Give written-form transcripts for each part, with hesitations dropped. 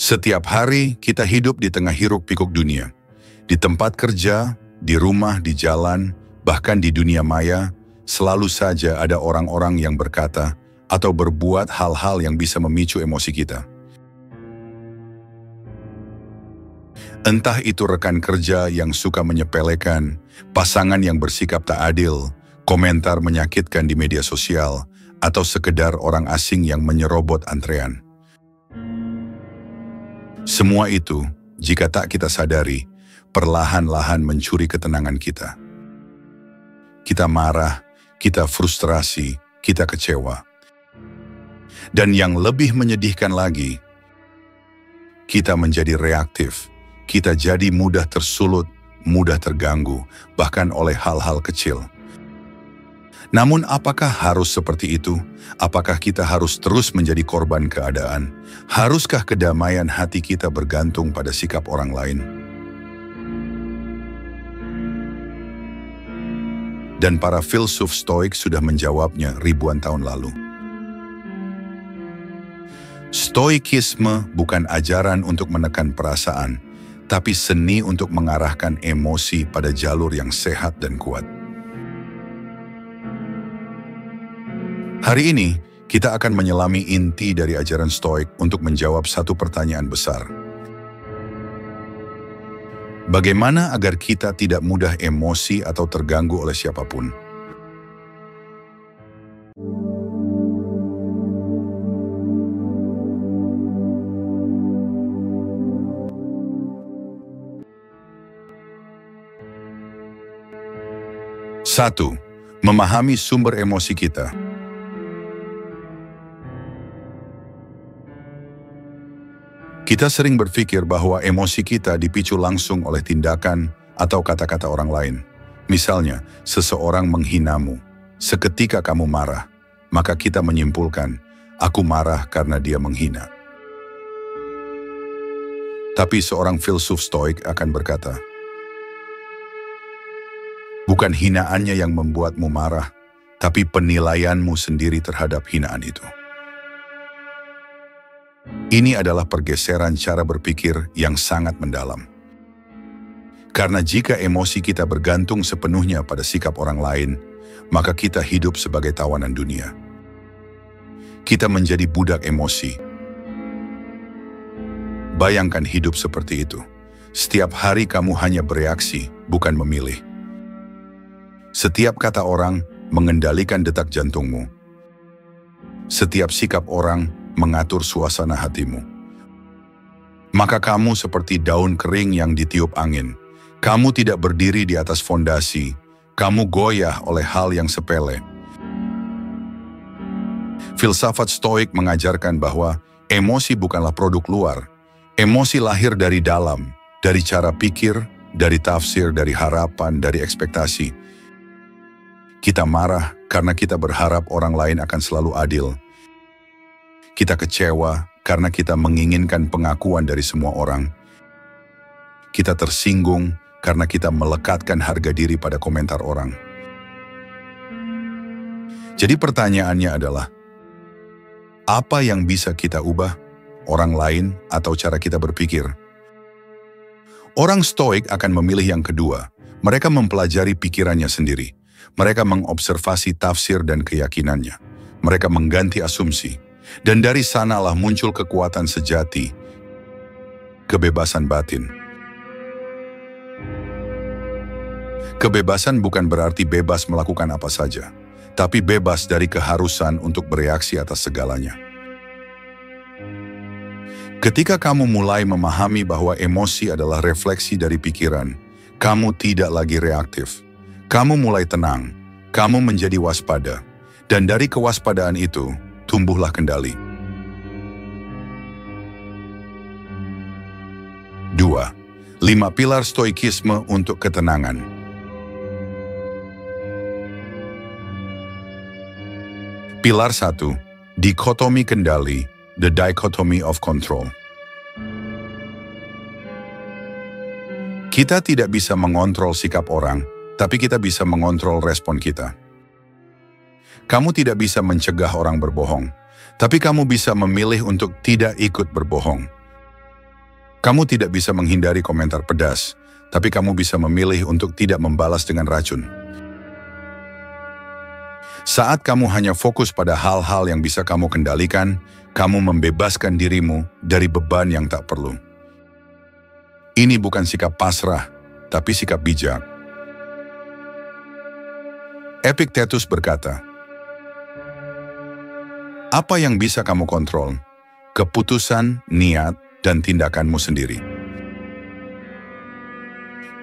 Setiap hari kita hidup di tengah hiruk-pikuk dunia. Di tempat kerja, di rumah, di jalan, bahkan di dunia maya, selalu saja ada orang-orang yang berkata atau berbuat hal-hal yang bisa memicu emosi kita. Entah itu rekan kerja yang suka menyepelekan, pasangan yang bersikap tak adil, komentar menyakitkan di media sosial, atau sekedar orang asing yang menyerobot antrean. Semua itu, jika tak kita sadari, perlahan-lahan mencuri ketenangan kita. Kita marah, kita frustrasi, kita kecewa. Dan yang lebih menyedihkan lagi, kita menjadi reaktif. Kita jadi mudah tersulut, mudah terganggu, bahkan oleh hal-hal kecil. Namun apakah harus seperti itu? Apakah kita harus terus menjadi korban keadaan? Haruskah kedamaian hati kita bergantung pada sikap orang lain? Dan para filsuf Stoik sudah menjawabnya ribuan tahun lalu. Stoikisme bukan ajaran untuk menekan perasaan, tapi seni untuk mengarahkan emosi pada jalur yang sehat dan kuat. Hari ini, kita akan menyelami inti dari ajaran Stoik untuk menjawab satu pertanyaan besar. Bagaimana agar kita tidak mudah emosi atau terganggu oleh siapapun? Satu, memahami sumber emosi kita. Kita sering berpikir bahwa emosi kita dipicu langsung oleh tindakan atau kata-kata orang lain. Misalnya, seseorang menghinamu. Seketika kamu marah, maka kita menyimpulkan, aku marah karena dia menghina. Tapi seorang filsuf Stoik akan berkata, bukan hinaannya yang membuatmu marah, tapi penilaianmu sendiri terhadap hinaan itu. Ini adalah pergeseran cara berpikir yang sangat mendalam. Karena jika emosi kita bergantung sepenuhnya pada sikap orang lain, maka kita hidup sebagai tawanan dunia. Kita menjadi budak emosi. Bayangkan hidup seperti itu. Setiap hari kamu hanya bereaksi, bukan memilih. Setiap kata orang mengendalikan detak jantungmu. Setiap sikap orang mengatur suasana hatimu. Maka kamu seperti daun kering yang ditiup angin. Kamu tidak berdiri di atas fondasi. Kamu goyah oleh hal yang sepele. Filsafat Stoik mengajarkan bahwa emosi bukanlah produk luar. Emosi lahir dari dalam, dari cara pikir, dari tafsir, dari harapan, dari ekspektasi. Kita marah karena kita berharap orang lain akan selalu adil. Kita kecewa karena kita menginginkan pengakuan dari semua orang. Kita tersinggung karena kita melekatkan harga diri pada komentar orang. Jadi pertanyaannya adalah, apa yang bisa kita ubah? Orang lain atau cara kita berpikir? Orang Stoik akan memilih yang kedua. Mereka mempelajari pikirannya sendiri. Mereka mengobservasi tafsir dan keyakinannya. Mereka mengganti asumsi. Dan dari sanalah muncul kekuatan sejati, kebebasan batin. Kebebasan bukan berarti bebas melakukan apa saja, tapi bebas dari keharusan untuk bereaksi atas segalanya. Ketika kamu mulai memahami bahwa emosi adalah refleksi dari pikiran, kamu tidak lagi reaktif. Kamu mulai tenang, kamu menjadi waspada, dan dari kewaspadaan itu, tumbuhlah kendali. 2. 5 pilar stoikisme untuk ketenangan. Pilar 1. Dikotomi kendali, the dichotomy of control. Kita tidak bisa mengontrol sikap orang, tapi kita bisa mengontrol respon kita. Kamu tidak bisa mencegah orang berbohong, tapi kamu bisa memilih untuk tidak ikut berbohong. Kamu tidak bisa menghindari komentar pedas, tapi kamu bisa memilih untuk tidak membalas dengan racun. Saat kamu hanya fokus pada hal-hal yang bisa kamu kendalikan, kamu membebaskan dirimu dari beban yang tak perlu. Ini bukan sikap pasrah, tapi sikap bijak. Epictetus berkata, apa yang bisa kamu kontrol? Keputusan, niat, dan tindakanmu sendiri.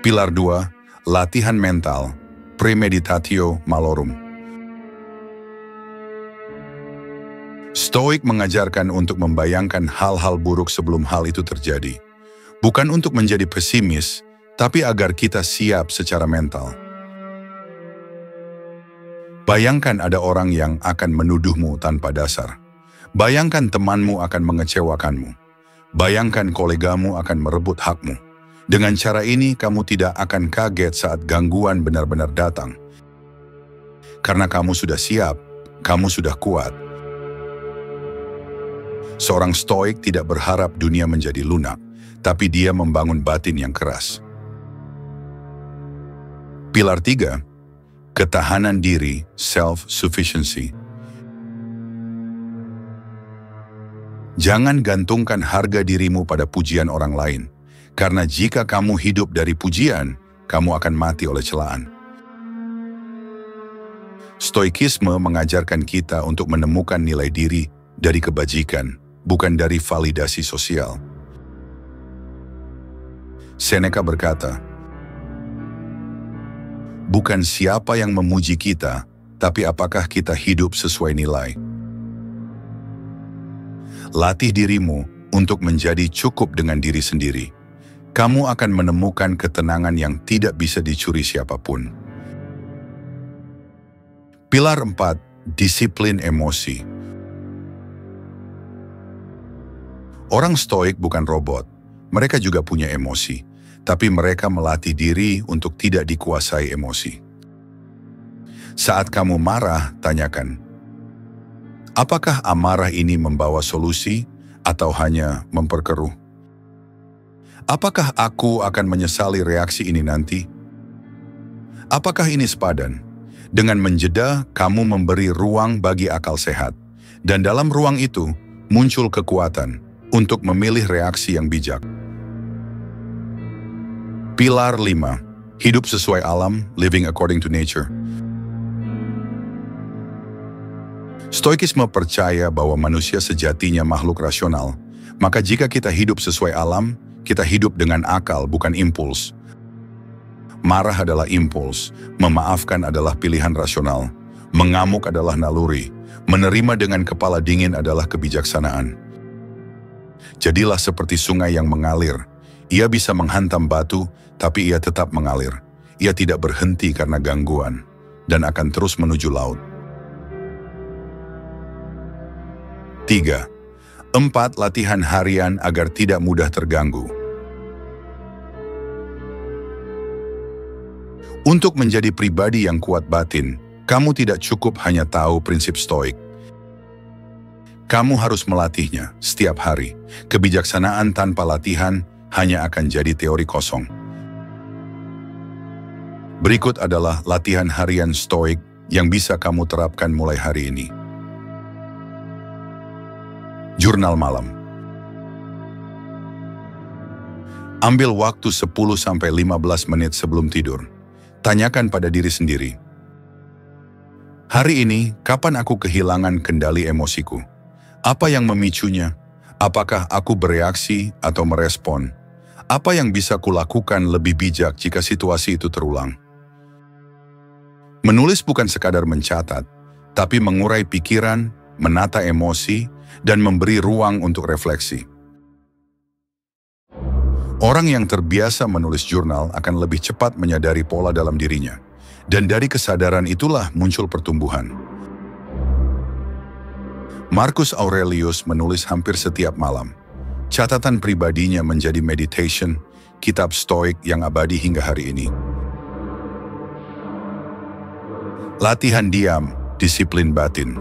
Pilar 2, latihan mental, premeditatio malorum. Stoik mengajarkan untuk membayangkan hal-hal buruk sebelum hal itu terjadi. Bukan untuk menjadi pesimis, tapi agar kita siap secara mental. Bayangkan ada orang yang akan menuduhmu tanpa dasar. Bayangkan temanmu akan mengecewakanmu. Bayangkan kolegamu akan merebut hakmu. Dengan cara ini, kamu tidak akan kaget saat gangguan benar-benar datang. Karena kamu sudah siap, kamu sudah kuat. Seorang stoik tidak berharap dunia menjadi lunak, tapi dia membangun batin yang keras. Pilar 3, ketahanan diri, self-sufficiency. Jangan gantungkan harga dirimu pada pujian orang lain, karena jika kamu hidup dari pujian, kamu akan mati oleh celaan. Stoikisme mengajarkan kita untuk menemukan nilai diri dari kebajikan, bukan dari validasi sosial. Seneca berkata, bukan siapa yang memuji kita, tapi apakah kita hidup sesuai nilai. Latih dirimu untuk menjadi cukup dengan diri sendiri. Kamu akan menemukan ketenangan yang tidak bisa dicuri siapapun. Pilar 4, disiplin emosi. Orang stoik bukan robot, mereka juga punya emosi, tapi mereka melatih diri untuk tidak dikuasai emosi. Saat kamu marah, tanyakan, apakah amarah ini membawa solusi atau hanya memperkeruh? Apakah aku akan menyesali reaksi ini nanti? Apakah ini sepadan? Dengan menjeda, kamu memberi ruang bagi akal sehat, dan dalam ruang itu muncul kekuatan untuk memilih reaksi yang bijak. Pilar 5, hidup sesuai alam, living according to nature. Stoikisme percaya bahwa manusia sejatinya makhluk rasional, maka jika kita hidup sesuai alam, kita hidup dengan akal bukan impuls. Marah adalah impuls, memaafkan adalah pilihan rasional, mengamuk adalah naluri, menerima dengan kepala dingin adalah kebijaksanaan. Jadilah seperti sungai yang mengalir. Ia bisa menghantam batu, tapi ia tetap mengalir. Ia tidak berhenti karena gangguan, dan akan terus menuju laut. 3. 4 latihan harian agar tidak mudah terganggu. Untuk menjadi pribadi yang kuat batin, kamu tidak cukup hanya tahu prinsip stoik. Kamu harus melatihnya setiap hari. Kebijaksanaan tanpa latihan hanya akan jadi teori kosong. Berikut adalah latihan harian stoik yang bisa kamu terapkan mulai hari ini. Jurnal malam. Ambil waktu 10-15 menit sebelum tidur. Tanyakan pada diri sendiri, hari ini, kapan aku kehilangan kendali emosiku? Apa yang memicunya? Apakah aku bereaksi atau merespon? Apa yang bisa kulakukan lebih bijak jika situasi itu terulang? Menulis bukan sekadar mencatat, tapi mengurai pikiran, menata emosi, dan memberi ruang untuk refleksi. Orang yang terbiasa menulis jurnal akan lebih cepat menyadari pola dalam dirinya, dan dari kesadaran itulah muncul pertumbuhan. Marcus Aurelius menulis hampir setiap malam. Catatan pribadinya menjadi meditation, kitab stoik yang abadi hingga hari ini. Latihan diam, disiplin batin.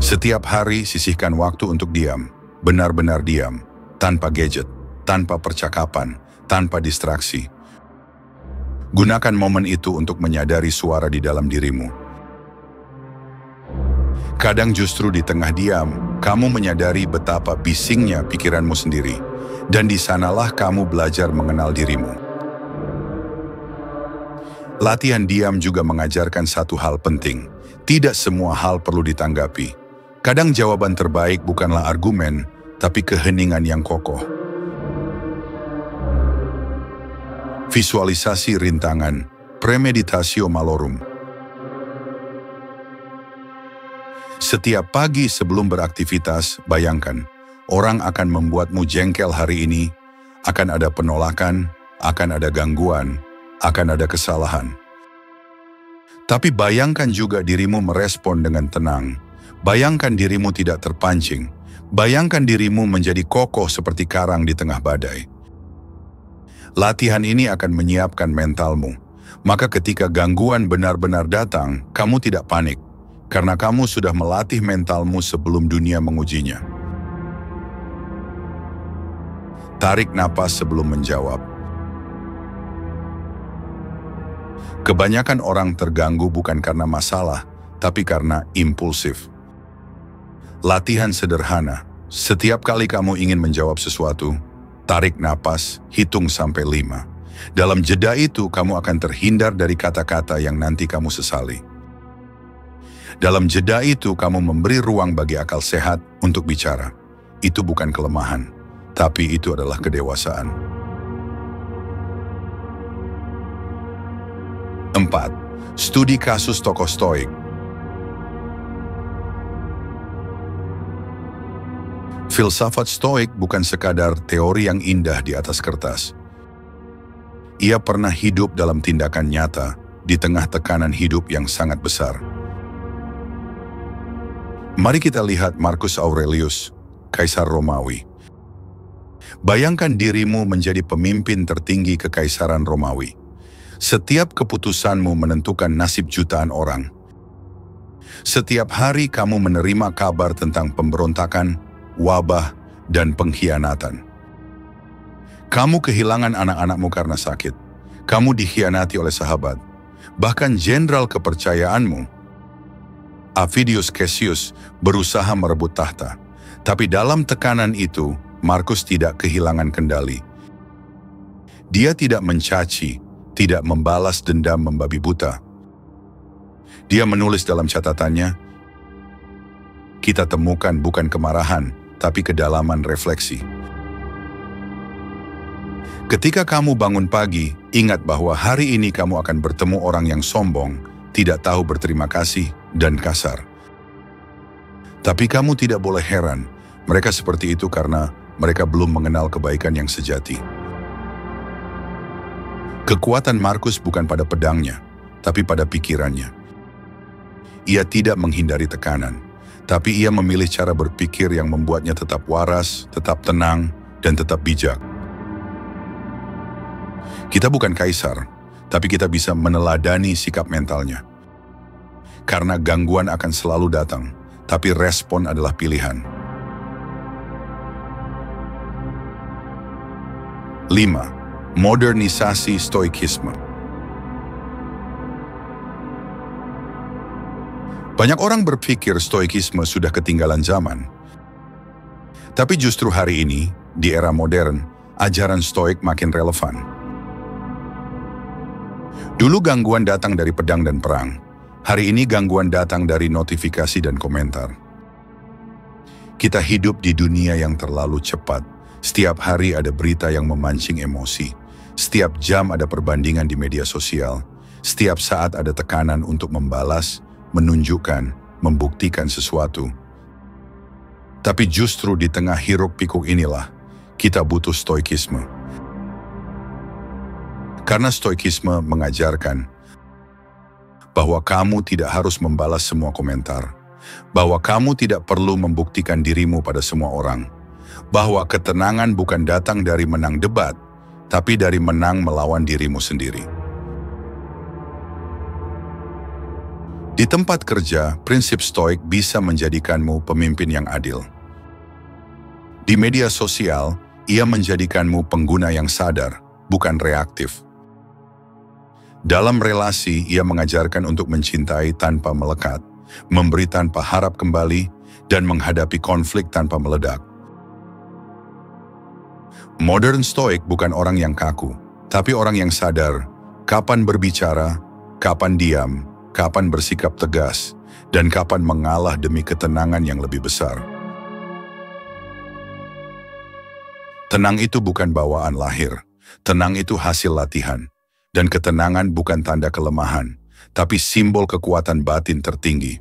Setiap hari sisihkan waktu untuk diam. benar-benar diam, tanpa gadget, tanpa percakapan, tanpa distraksi. Gunakan momen itu untuk menyadari suara di dalam dirimu. Kadang justru di tengah diam, kamu menyadari betapa bisingnya pikiranmu sendiri, dan di sanalah kamu belajar mengenal dirimu. Latihan diam juga mengajarkan satu hal penting. Tidak semua hal perlu ditanggapi. Kadang jawaban terbaik bukanlah argumen, tapi keheningan yang kokoh. Visualisasi rintangan, premeditatio malorum. Setiap pagi sebelum beraktivitas, bayangkan, orang akan membuatmu jengkel hari ini, akan ada penolakan, akan ada gangguan, akan ada kesalahan. Tapi bayangkan juga dirimu merespon dengan tenang. Bayangkan dirimu tidak terpancing. Bayangkan dirimu menjadi kokoh seperti karang di tengah badai. Latihan ini akan menyiapkan mentalmu. Maka ketika gangguan benar-benar datang, kamu tidak panik. Karena kamu sudah melatih mentalmu sebelum dunia mengujinya. Tarik napas sebelum menjawab. Kebanyakan orang terganggu bukan karena masalah, tapi karena impulsif. Latihan sederhana. Setiap kali kamu ingin menjawab sesuatu, tarik napas, hitung sampai 5. Dalam jeda itu, kamu akan terhindar dari kata-kata yang nanti kamu sesali. Dalam jeda itu, kamu memberi ruang bagi akal sehat untuk bicara. Itu bukan kelemahan, tapi itu adalah kedewasaan. 4. Studi kasus tokoh Stoik. Filsafat Stoik bukan sekadar teori yang indah di atas kertas. Ia pernah hidup dalam tindakan nyata di tengah tekanan hidup yang sangat besar. Mari kita lihat Marcus Aurelius, Kaisar Romawi. Bayangkan dirimu menjadi pemimpin tertinggi Kekaisaran Romawi. Setiap keputusanmu menentukan nasib jutaan orang. Setiap hari kamu menerima kabar tentang pemberontakan, wabah, dan pengkhianatan. Kamu kehilangan anak-anakmu karena sakit. Kamu dikhianati oleh sahabat. Bahkan jenderal kepercayaanmu, Avidius Caesius, berusaha merebut tahta. Tapi dalam tekanan itu, Marcus tidak kehilangan kendali. Dia tidak mencaci, tidak membalas dendam membabi buta. Dia menulis dalam catatannya, kita temukan bukan kemarahan, tapi kedalaman refleksi. Ketika kamu bangun pagi, ingat bahwa hari ini kamu akan bertemu orang yang sombong, tidak tahu berterima kasih, dan kasar. Tapi kamu tidak boleh heran, mereka seperti itu karena mereka belum mengenal kebaikan yang sejati. Kekuatan Marcus bukan pada pedangnya, tapi pada pikirannya. Ia tidak menghindari tekanan, tapi ia memilih cara berpikir yang membuatnya tetap waras, tetap tenang, dan tetap bijak. Kita bukan kaisar, tapi kita bisa meneladani sikap mentalnya. Karena gangguan akan selalu datang, tapi respon adalah pilihan. 5. Modernisasi Stoikisme. Banyak orang berpikir Stoikisme sudah ketinggalan zaman. Tapi justru hari ini, di era modern, ajaran Stoik makin relevan. Dulu gangguan datang dari pedang dan perang. Hari ini gangguan datang dari notifikasi dan komentar. Kita hidup di dunia yang terlalu cepat. Setiap hari ada berita yang memancing emosi. Setiap jam ada perbandingan di media sosial. Setiap saat ada tekanan untuk membalas, menunjukkan, membuktikan sesuatu. Tapi justru di tengah hiruk-pikuk inilah, kita butuh stoikisme. Karena stoikisme mengajarkan bahwa kamu tidak harus membalas semua komentar, bahwa kamu tidak perlu membuktikan dirimu pada semua orang, bahwa ketenangan bukan datang dari menang debat, tapi dari menang melawan dirimu sendiri. Di tempat kerja, prinsip stoik bisa menjadikanmu pemimpin yang adil. Di media sosial, ia menjadikanmu pengguna yang sadar, bukan reaktif. Dalam relasi, ia mengajarkan untuk mencintai tanpa melekat, memberi tanpa harap kembali, dan menghadapi konflik tanpa meledak. Modern Stoik bukan orang yang kaku, tapi orang yang sadar kapan berbicara, kapan diam, kapan bersikap tegas, dan kapan mengalah demi ketenangan yang lebih besar. Tenang itu bukan bawaan lahir, tenang itu hasil latihan, dan ketenangan bukan tanda kelemahan, tapi simbol kekuatan batin tertinggi.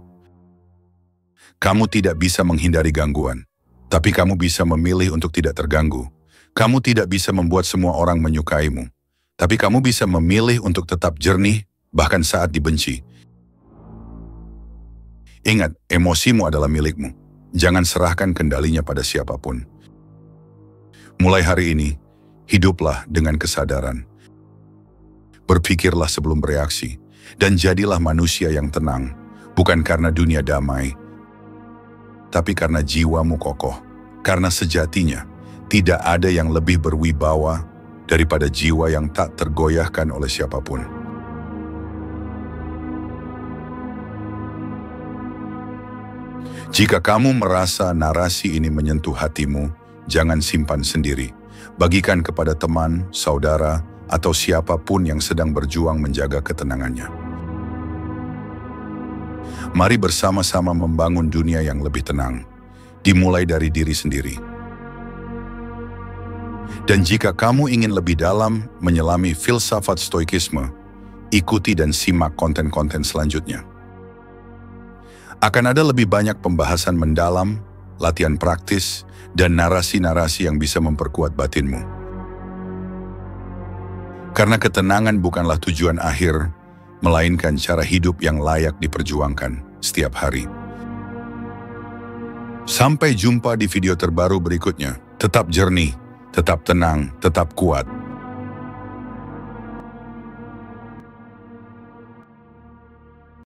Kamu tidak bisa menghindari gangguan, tapi kamu bisa memilih untuk tidak terganggu. Kamu tidak bisa membuat semua orang menyukaimu, tapi kamu bisa memilih untuk tetap jernih, bahkan saat dibenci. Ingat, emosimu adalah milikmu. Jangan serahkan kendalinya pada siapapun. Mulai hari ini, hiduplah dengan kesadaran. Berpikirlah sebelum bereaksi, dan jadilah manusia yang tenang, bukan karena dunia damai, tapi karena jiwamu kokoh. Karena sejatinya, tidak ada yang lebih berwibawa daripada jiwa yang tak tergoyahkan oleh siapapun. Jika kamu merasa narasi ini menyentuh hatimu, jangan simpan sendiri. Bagikan kepada teman, saudara, atau siapapun yang sedang berjuang menjaga ketenangannya. Mari bersama-sama membangun dunia yang lebih tenang, dimulai dari diri sendiri. Dan jika kamu ingin lebih dalam menyelami filsafat stoikisme, ikuti dan simak konten-konten selanjutnya. Akan ada lebih banyak pembahasan mendalam, latihan praktis, dan narasi-narasi yang bisa memperkuat batinmu. Karena ketenangan bukanlah tujuan akhir, melainkan cara hidup yang layak diperjuangkan setiap hari. Sampai jumpa di video terbaru berikutnya. Tetap jernih, tetap tenang, tetap kuat.